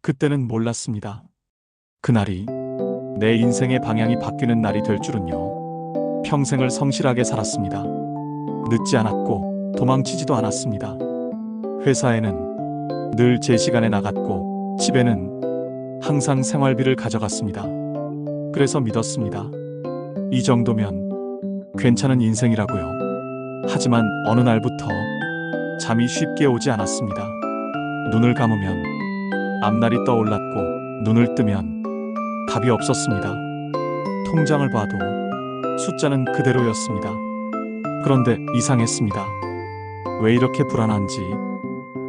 그때는 몰랐습니다. 그날이 내 인생의 방향이 바뀌는 날이 될 줄은요. 평생을 성실하게 살았습니다. 늦지 않았고 도망치지도 않았습니다. 회사에는 늘 제 시간에 나갔고 집에는 항상 생활비를 가져갔습니다. 그래서 믿었습니다. 이 정도면 괜찮은 인생이라고요. 하지만 어느 날부터 잠이 쉽게 오지 않았습니다. 눈을 감으면 앞날이 떠올랐고 눈을 뜨면 답이 없었습니다. 통장을 봐도 숫자는 그대로였습니다. 그런데 이상했습니다. 왜 이렇게 불안한지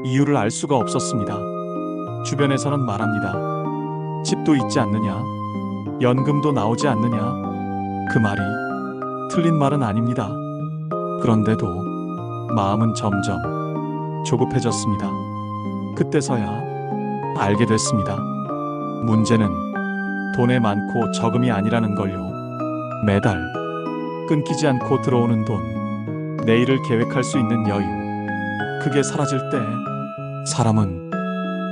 이유를 알 수가 없었습니다. 주변에서는 말합니다. 집도 있지 않느냐? 연금도 나오지 않느냐? 그 말이 틀린 말은 아닙니다. 그런데도 마음은 점점 조급해졌습니다. 그때서야 알게 됐습니다. 문제는 돈에 많고 적음이 아니라는 걸요. 매달 끊기지 않고 들어오는 돈, 내일을 계획할 수 있는 여유, 그게 사라질 때 사람은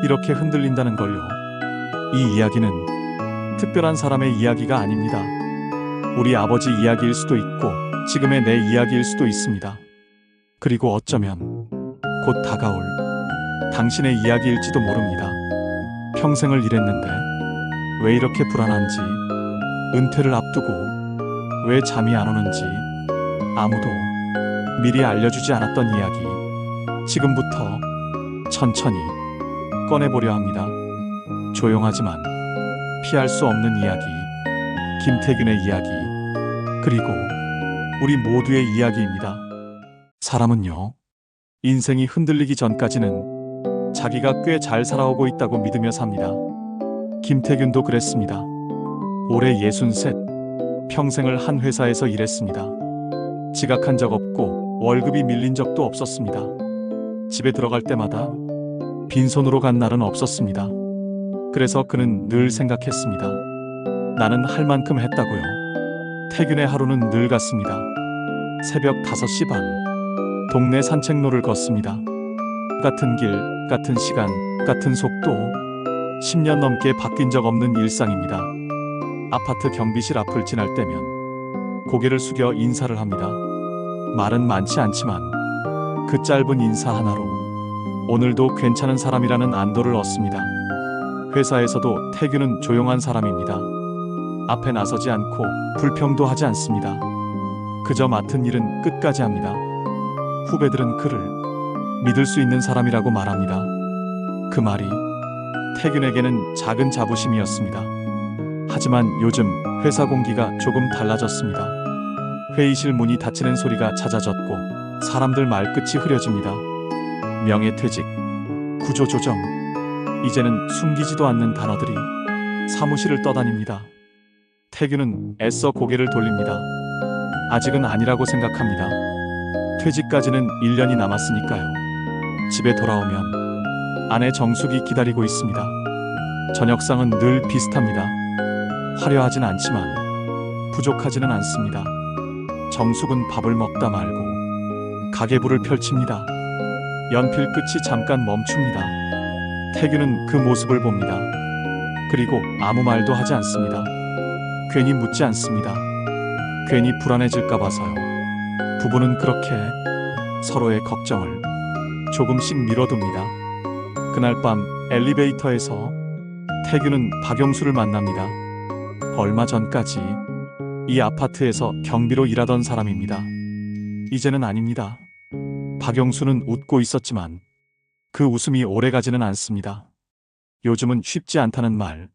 이렇게 흔들린다는 걸요. 이 이야기는 특별한 사람의 이야기가 아닙니다. 우리 아버지 이야기일 수도 있고 지금의 내 이야기일 수도 있습니다. 그리고 어쩌면 곧 다가올 당신의 이야기일지도 모릅니다. 평생을 일했는데 왜 이렇게 불안한지, 은퇴를 앞두고 왜 잠이 안 오는지 아무도 미리 알려주지 않았던 이야기, 지금부터 천천히 꺼내보려 합니다. 조용하지만 피할 수 없는 이야기, 김태균의 이야기, 그리고 우리 모두의 이야기입니다. 사람은요, 인생이 흔들리기 전까지는 자기가 꽤 잘 살아오고 있다고 믿으며 삽니다. 김태균도 그랬습니다. 올해 63, 평생을 한 회사에서 일했습니다. 지각한 적 없고 월급이 밀린 적도 없었습니다. 집에 들어갈 때마다 빈손으로 간 날은 없었습니다. 그래서 그는 늘 생각했습니다. 나는 할 만큼 했다고요. 태균의 하루는 늘 같습니다. 새벽 5시 반, 동네 산책로를 걷습니다. 같은 길, 같은 시간, 같은 속도, 10년 넘게 바뀐 적 없는 일상입니다. 아파트 경비실 앞을 지날 때면 고개를 숙여 인사를 합니다. 말은 많지 않지만 그 짧은 인사 하나로 오늘도 괜찮은 사람이라는 안도를 얻습니다. 회사에서도 태균은 조용한 사람입니다. 앞에 나서지 않고 불평도 하지 않습니다. 그저 맡은 일은 끝까지 합니다. 후배들은 그를 믿을 수 있는 사람이라고 말합니다. 그 말이 태균에게는 작은 자부심이었습니다. 하지만 요즘 회사 공기가 조금 달라졌습니다. 회의실 문이 닫히는 소리가 잦아졌고 사람들 말끝이 흐려집니다. 명예퇴직, 구조조정, 이제는 숨기지도 않는 단어들이 사무실을 떠다닙니다. 태균은 애써 고개를 돌립니다. 아직은 아니라고 생각합니다. 퇴직까지는 1년이 남았으니까요. 집에 돌아오면 아내 정숙이 기다리고 있습니다. 저녁상은 늘 비슷합니다. 화려하진 않지만 부족하지는 않습니다. 정숙은 밥을 먹다 말고 가계부를 펼칩니다. 연필 끝이 잠깐 멈춥니다. 태균은 그 모습을 봅니다. 그리고 아무 말도 하지 않습니다. 괜히 묻지 않습니다. 괜히 불안해질까 봐서요. 부부는 그렇게 서로의 걱정을 조금씩 미뤄둡니다. 그날 밤 엘리베이터에서 태균은 박영수를 만납니다. 얼마 전까지 이 아파트에서 경비로 일하던 사람입니다. 이제는 아닙니다. 박영수는 웃고 있었지만 그 웃음이 오래가지는 않습니다. 요즘은 쉽지 않다는 말,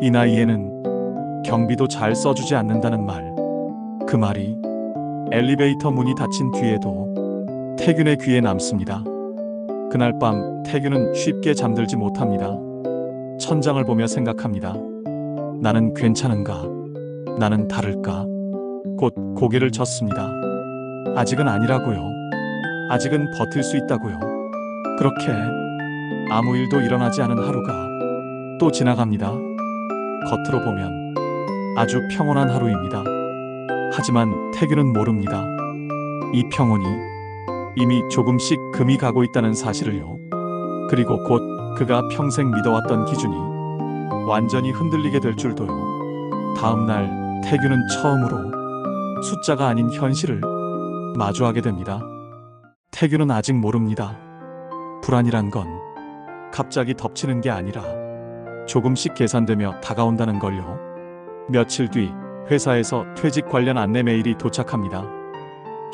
이 나이에는 경비도 잘 써주지 않는다는 말, 그 말이 엘리베이터 문이 닫힌 뒤에도 태균의 귀에 남습니다. 그날 밤 태균은 쉽게 잠들지 못합니다. 천장을 보며 생각합니다. 나는 괜찮은가? 나는 다를까? 곧 고개를 젓습니다. 아직은 아니라고요. 아직은 버틸 수 있다고요. 그렇게 아무 일도 일어나지 않은 하루가 또 지나갑니다. 겉으로 보면 아주 평온한 하루입니다. 하지만 태균은 모릅니다. 이 평온이 이미 조금씩 금이 가고 있다는 사실을요. 그리고 곧 그가 평생 믿어왔던 기준이 완전히 흔들리게 될 줄도요. 다음 날 태규는 처음으로 숫자가 아닌 현실을 마주하게 됩니다. 태규는 아직 모릅니다. 불안이란 건 갑자기 덮치는 게 아니라 조금씩 계산되며 다가온다는 걸요. 며칠 뒤 회사에서 퇴직 관련 안내 메일이 도착합니다.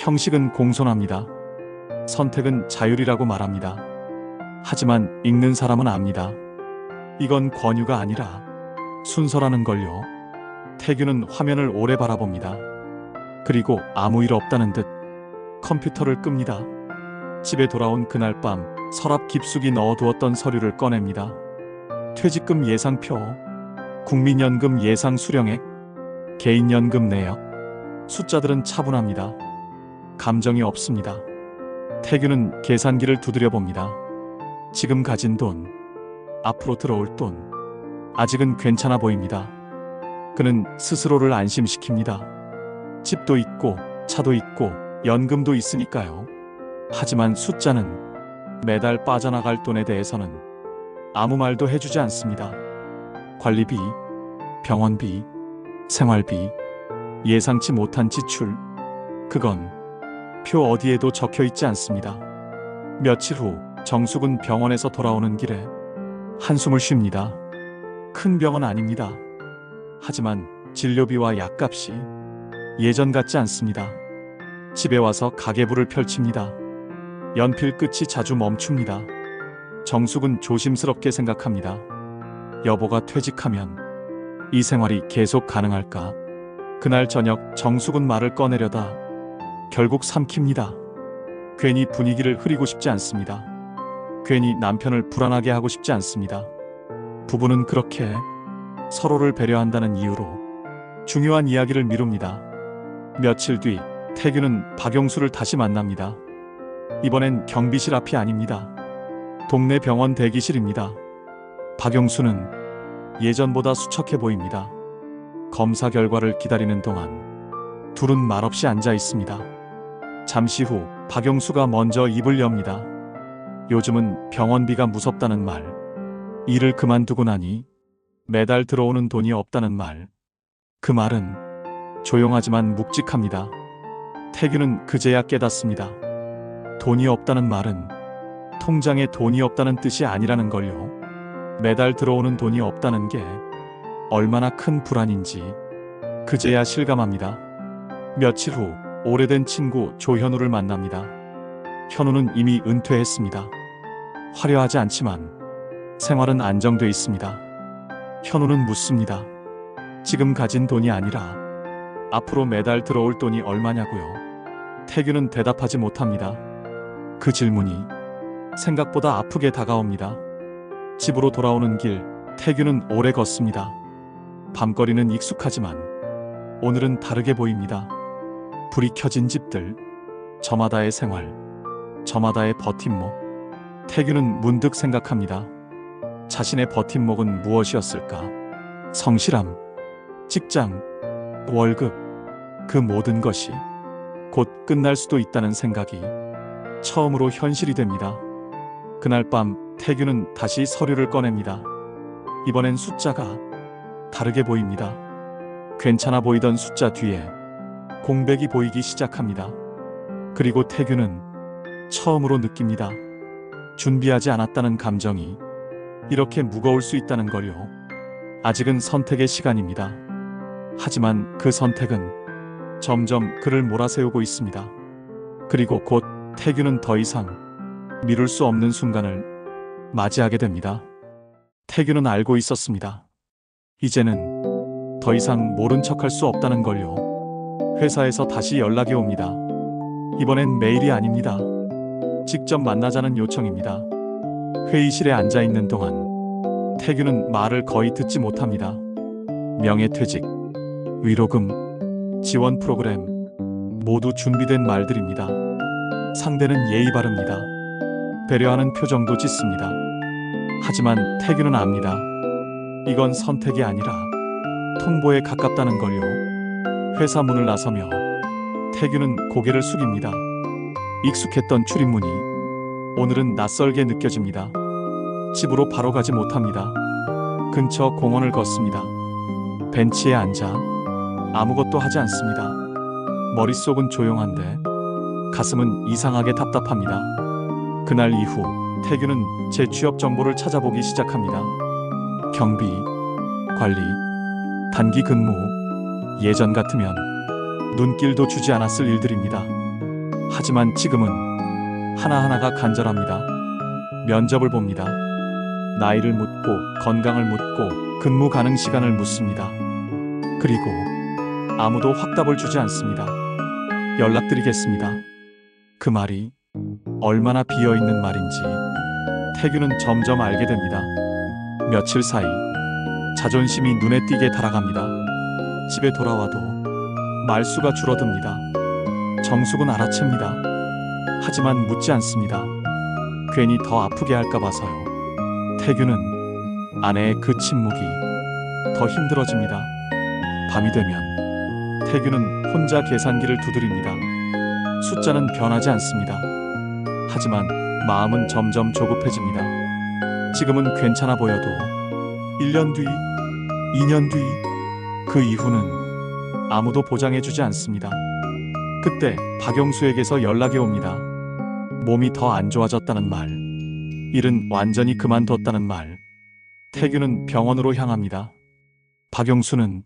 형식은 공손합니다. 선택은 자율이라고 말합니다. 하지만 읽는 사람은 압니다. 이건 권유가 아니라 순서라는 걸요. 태규는 화면을 오래 바라봅니다. 그리고 아무 일 없다는 듯 컴퓨터를 끕니다. 집에 돌아온 그날 밤 서랍 깊숙이 넣어두었던 서류를 꺼냅니다. 퇴직금 예상표, 국민연금 예상 수령액, 개인연금 내역. 숫자들은 차분합니다. 감정이 없습니다. 태규는 계산기를 두드려 봅니다. 지금 가진 돈, 앞으로 들어올 돈, 아직은 괜찮아 보입니다. 그는 스스로를 안심시킵니다. 집도 있고 차도 있고 연금도 있으니까요. 하지만 숫자는 매달 빠져나갈 돈에 대해서는 아무 말도 해주지 않습니다. 관리비, 병원비, 생활비, 예상치 못한 지출, 그건 표 어디에도 적혀 있지 않습니다. 며칠 후 정숙은 병원에서 돌아오는 길에 한숨을 쉽니다. 큰 병은 아닙니다. 하지만 진료비와 약값이 예전 같지 않습니다. 집에 와서 가계부를 펼칩니다. 연필 끝이 자주 멈춥니다. 정숙은 조심스럽게 생각합니다. 여보가 퇴직하면 이 생활이 계속 가능할까? 그날 저녁 정숙은 말을 꺼내려다 결국 삼킵니다. 괜히 분위기를 흐리고 싶지 않습니다. 괜히 남편을 불안하게 하고 싶지 않습니다. 부부는 그렇게 서로를 배려한다는 이유로 중요한 이야기를 미룹니다. 며칠 뒤 태규는 박용수를 다시 만납니다. 이번엔 경비실 앞이 아닙니다. 동네 병원 대기실입니다. 박용수는 예전보다 수척해 보입니다. 검사 결과를 기다리는 동안 둘은 말없이 앉아 있습니다. 잠시 후 박용수가 먼저 입을 엽니다. 요즘은 병원비가 무섭다는 말, 일을 그만두고 나니 매달 들어오는 돈이 없다는 말. 그 말은 조용하지만 묵직합니다. 태규는 그제야 깨닫습니다. 돈이 없다는 말은 통장에 돈이 없다는 뜻이 아니라는 걸요. 매달 들어오는 돈이 없다는 게 얼마나 큰 불안인지 그제야 실감합니다. 며칠 후 오래된 친구 조현우를 만납니다. 현우는 이미 은퇴했습니다. 화려하지 않지만 생활은 안정돼 있습니다. 현우는 묻습니다. 지금 가진 돈이 아니라 앞으로 매달 들어올 돈이 얼마냐고요. 태규는 대답하지 못합니다. 그 질문이 생각보다 아프게 다가옵니다. 집으로 돌아오는 길, 태규는 오래 걷습니다. 밤거리는 익숙하지만 오늘은 다르게 보입니다. 불이 켜진 집들, 저마다의 생활, 저마다의 버팀목. 태규는 문득 생각합니다. 자신의 버팀목은 무엇이었을까? 성실함, 직장, 월급, 그 모든 것이 곧 끝날 수도 있다는 생각이 처음으로 현실이 됩니다. 그날 밤 태규는 다시 서류를 꺼냅니다. 이번엔 숫자가 다르게 보입니다. 괜찮아 보이던 숫자 뒤에 공백이 보이기 시작합니다. 그리고 태규는 처음으로 느낍니다. 준비하지 않았다는 감정이 이렇게 무거울 수 있다는 걸요. 아직은 선택의 시간입니다. 하지만 그 선택은 점점 그를 몰아세우고 있습니다. 그리고 곧 태규는 더 이상 미룰 수 없는 순간을 맞이하게 됩니다. 태규는 알고 있었습니다. 이제는 더 이상 모른 척할 수 없다는 걸요. 회사에서 다시 연락이 옵니다. 이번엔 메일이 아닙니다. 직접 만나자는 요청입니다. 회의실에 앉아 있는 동안 태규는 말을 거의 듣지 못합니다. 명예퇴직, 위로금, 지원 프로그램 모두 준비된 말들입니다. 상대는 예의 바릅니다. 배려하는 표정도 짓습니다. 하지만 태규는 압니다. 이건 선택이 아니라 통보에 가깝다는 걸요. 회사 문을 나서며 태규는 고개를 숙입니다. 익숙했던 출입문이 오늘은 낯설게 느껴집니다. 집으로 바로 가지 못합니다. 근처 공원을 걷습니다. 벤치에 앉아 아무것도 하지 않습니다. 머릿속은 조용한데 가슴은 이상하게 답답합니다. 그날 이후 태규는 제 취업 정보를 찾아보기 시작합니다. 경비, 관리, 단기 근무, 예전 같으면 눈길도 주지 않았을 일들입니다. 하지만 지금은 하나하나가 간절합니다. 면접을 봅니다. 나이를 묻고 건강을 묻고 근무 가능 시간을 묻습니다. 그리고 아무도 확답을 주지 않습니다. 연락드리겠습니다. 그 말이 얼마나 비어있는 말인지 태규는 점점 알게 됩니다. 며칠 사이 자존심이 눈에 띄게 달아갑니다. 집에 돌아와도 말수가 줄어듭니다. 정숙은 알아챕니다. 하지만 묻지 않습니다. 괜히 더 아프게 할까 봐서요. 태규는 아내의 그 침묵이 더 힘들어집니다. 밤이 되면 태규는 혼자 계산기를 두드립니다. 숫자는 변하지 않습니다. 하지만 마음은 점점 조급해집니다. 지금은 괜찮아 보여도 1년 뒤, 2년 뒤, 그 이후는 아무도 보장해주지 않습니다. 그때 박영수에게서 연락이 옵니다. 몸이 더 안 좋아졌다는 말, 일은 완전히 그만뒀다는 말. 태규는 병원으로 향합니다. 박영수는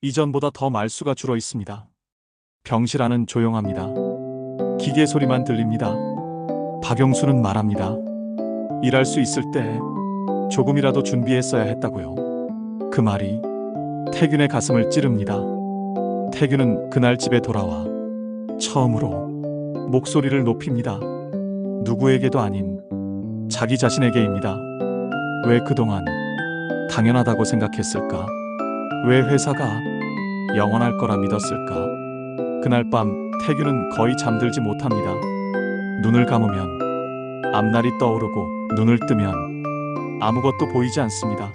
이전보다 더 말수가 줄어 있습니다. 병실 안은 조용합니다. 기계 소리만 들립니다. 박영수는 말합니다. 일할 수 있을 때 조금이라도 준비했어야 했다고요. 그 말이 태균의 가슴을 찌릅니다. 태균은 그날 집에 돌아와 처음으로 목소리를 높입니다. 누구에게도 아닌 자기 자신에게입니다. 왜 그동안 당연하다고 생각했을까? 왜 회사가 영원할 거라 믿었을까? 그날 밤 태규는 거의 잠들지 못합니다. 눈을 감으면 앞날이 떠오르고 눈을 뜨면 아무것도 보이지 않습니다.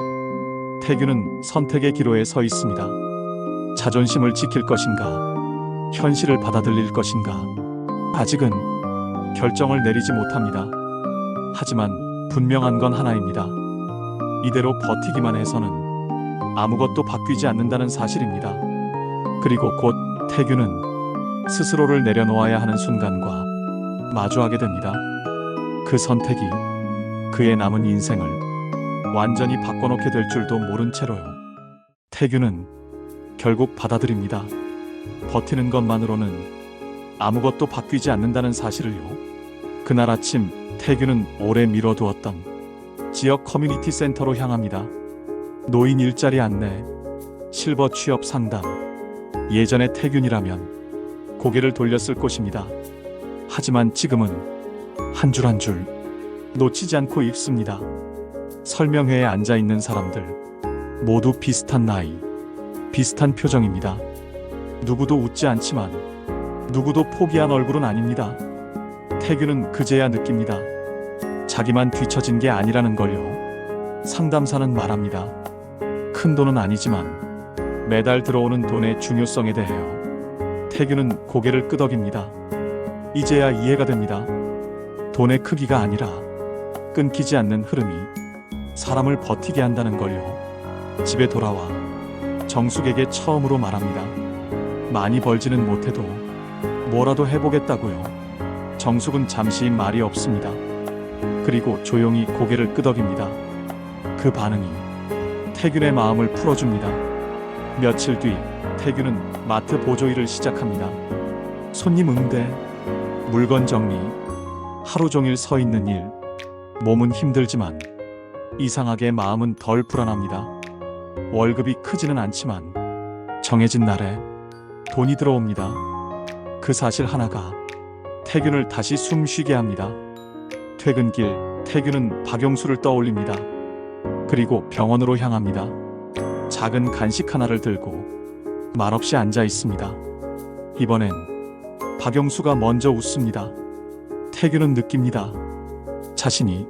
태규는 선택의 기로에 서 있습니다. 자존심을 지킬 것인가? 현실을 받아들일 것인가? 아직은 결정을 내리지 못합니다. 하지만 분명한 건 하나입니다. 이대로 버티기만 해서는 아무것도 바뀌지 않는다는 사실입니다. 그리고 곧 태규는 스스로를 내려놓아야 하는 순간과 마주하게 됩니다. 그 선택이 그의 남은 인생을 완전히 바꿔놓게 될 줄도 모른 채로요. 태규는 결국 받아들입니다. 버티는 것만으로는 아무것도 바뀌지 않는다는 사실을요. 그날 아침 태규는 오래 미뤄두었던 지역 커뮤니티 센터로 향합니다. 노인 일자리 안내, 실버 취업 상담. 예전에 태균이라면 고개를 돌렸을 곳입니다. 하지만 지금은 한 줄 한 줄 놓치지 않고 읽습니다. 설명회에 앉아있는 사람들 모두 비슷한 나이, 비슷한 표정입니다. 누구도 웃지 않지만 누구도 포기한 얼굴은 아닙니다. 태규는 그제야 느낍니다. 자기만 뒤처진 게 아니라는 걸요. 상담사는 말합니다. 큰 돈은 아니지만 매달 들어오는 돈의 중요성에 대해요. 태규는 고개를 끄덕입니다. 이제야 이해가 됩니다. 돈의 크기가 아니라 끊기지 않는 흐름이 사람을 버티게 한다는 걸요. 집에 돌아와 정숙에게 처음으로 말합니다. 많이 벌지는 못해도 뭐라도 해보겠다고요. 정숙은 잠시 말이 없습니다. 그리고 조용히 고개를 끄덕입니다. 그 반응이 태균의 마음을 풀어줍니다. 며칠 뒤 태균은 마트 보조일을 시작합니다. 손님 응대, 물건 정리, 하루 종일 서 있는 일. 몸은 힘들지만 이상하게 마음은 덜 불안합니다. 월급이 크지는 않지만 정해진 날에 돈이 들어옵니다. 그 사실 하나가 태균을 다시 숨 쉬게 합니다. 퇴근길 태균은 박영수를 떠올립니다. 그리고 병원으로 향합니다. 작은 간식 하나를 들고 말없이 앉아 있습니다. 이번엔 박영수가 먼저 웃습니다. 태균은 느낍니다. 자신이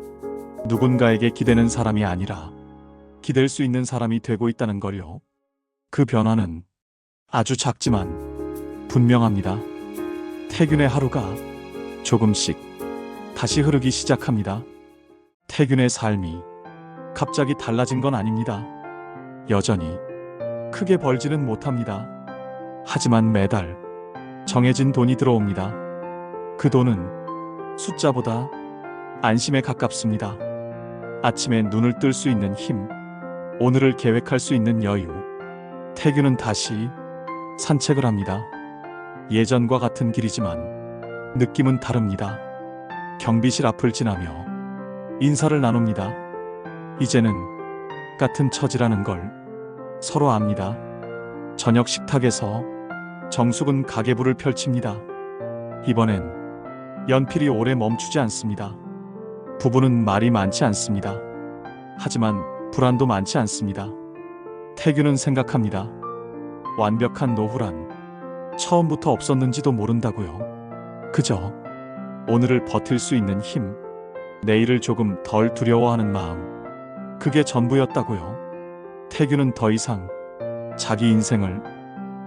누군가에게 기대는 사람이 아니라 기댈 수 있는 사람이 되고 있다는 걸요. 그 변화는 아주 작지만 분명합니다. 태균의 하루가 조금씩 다시 흐르기 시작합니다. 태균의 삶이 갑자기 달라진 건 아닙니다. 여전히 크게 벌지는 못합니다. 하지만 매달 정해진 돈이 들어옵니다. 그 돈은 숫자보다 안심에 가깝습니다. 아침에 눈을 뜰 수 있는 힘, 오늘을 계획할 수 있는 여유. 태균은 다시 산책을 합니다. 예전과 같은 길이지만 느낌은 다릅니다. 경비실 앞을 지나며 인사를 나눕니다. 이제는 같은 처지라는 걸 서로 압니다. 저녁 식탁에서 정숙은 가계부를 펼칩니다. 이번엔 연필이 오래 멈추지 않습니다. 부부는 말이 많지 않습니다. 하지만 불안도 많지 않습니다. 태균은 생각합니다. 완벽한 노후란 처음부터 없었는지도 모른다고요. 그저 오늘을 버틸 수 있는 힘, 내일을 조금 덜 두려워하는 마음, 그게 전부였다고요. 태균은 더 이상 자기 인생을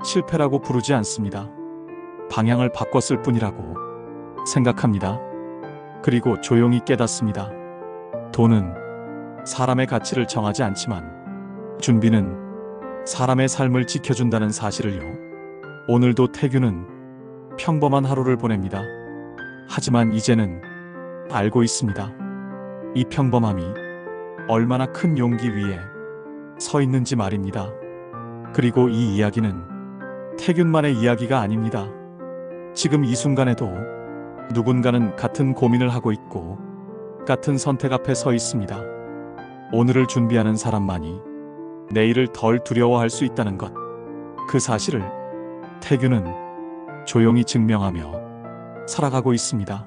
실패라고 부르지 않습니다. 방향을 바꿨을 뿐이라고 생각합니다. 그리고 조용히 깨닫습니다. 돈은 사람의 가치를 정하지 않지만 준비는 사람의 삶을 지켜준다는 사실을요. 오늘도 태균은 평범한 하루를 보냅니다. 하지만 이제는 알고 있습니다. 이 평범함이 얼마나 큰 용기 위에 서 있는지 말입니다. 그리고 이 이야기는 태균만의 이야기가 아닙니다. 지금 이 순간에도 누군가는 같은 고민을 하고 있고 같은 선택 앞에 서 있습니다. 오늘을 준비하는 사람만이 내일을 덜 두려워할 수 있다는 것, 그 사실을 태균은 조용히 증명하며 살아가고 있습니다.